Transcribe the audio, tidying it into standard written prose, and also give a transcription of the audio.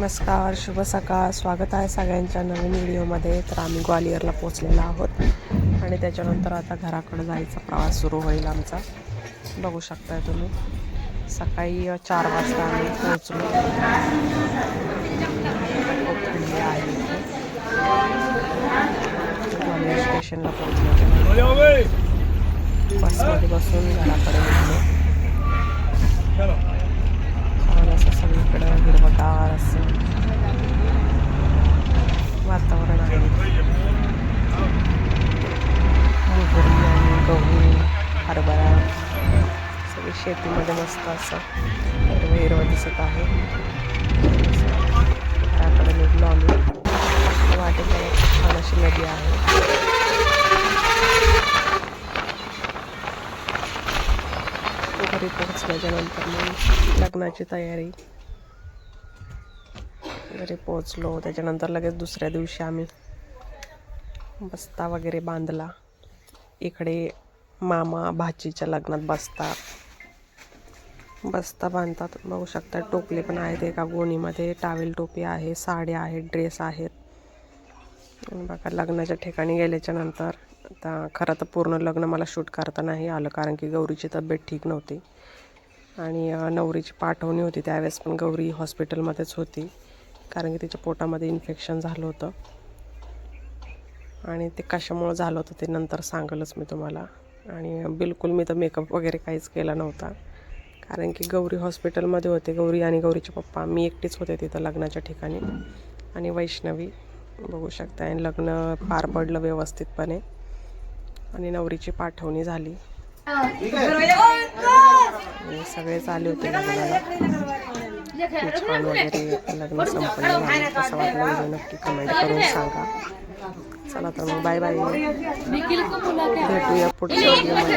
नमस्कार, शुभ सकाळ. स्वागत आहे सगळ्यांच्या नवीन व्हिडिओमध्ये. तर आम्ही ग्वालियरला पोचलेलो आहोत आणि त्याच्यानंतर आता घराकडे जायचा प्रवास सुरू होईल आमचा. बघू शकताय तुम्ही, सकाळी 4 वाजता आम्ही पोहोचलो. खूप थंडी आहे इथे. ग्वालियर स्टेशनला पोहोचल्याच्यानंतर बसमध्ये बसून घराकडे निघालो. छान असं सगळीकडं हिरवगार असं वातावरण आहे. मोगरी आणि गहू, हरभरा सगळी शेतीमध्ये मस्त असं हिरवं हिरवं दिसत आहे. घराकडे निघलो आम्ही. वाटेत छान अशी नदी आहे. घरी पोहोचल्याच्यानंतर मग लग्नाची तयारी. घरी पोहोचलो त्याच्यानंतर लगेच दुसऱ्या दिवशी आम्ही बस्ता वगैरे बांधला. इकडे मामा भाचीच्या लग्नात बस्ता बांधतात. बघू शकता टोपले पण आहेत एका गोणीमध्ये. टावेल टोपी आहे, साड्या आहेत, ड्रेस आहेत. बघा लग्नाच्या ठिकाणी गेल्याच्यानंतर आता खरं तर पूर्ण लग्न मला शूट करता नाही आलं, कारण की गौरीची तब्येत ठीक नव्हती आणि नवरीची पाठवणी होती. त्यावेळेस पण गौरी हॉस्पिटलमध्येच होती, कारण की तिच्या पोटामध्ये इन्फेक्शन झालं होतं आणि ते कशामुळं झालं होतं ते नंतर सांगलच मी तुम्हाला. आणि बिलकुल मी तर मेकअप वगैरे काहीच केला नव्हता, कारण की गौरी हॉस्पिटलमध्ये होते. गौरी आणि गौरीचे पप्पा, मी एकटीच होते तिथं लग्नाच्या ठिकाणी आणि वैष्णवी. बघू शकता आणि लग्न पार पडलं व्यवस्थितपणे आणि नवरीची पाठवणी झाली. सगळेच आले होते लग्नाला. छान वगैरे लग्न संपन्न झालं. कसं वाटलं व्हिडिओ नक्की कमेंट करून सांगा. चला तर मग बाय बाय. भेटूया पुढच्या व्हिडिओमध्ये.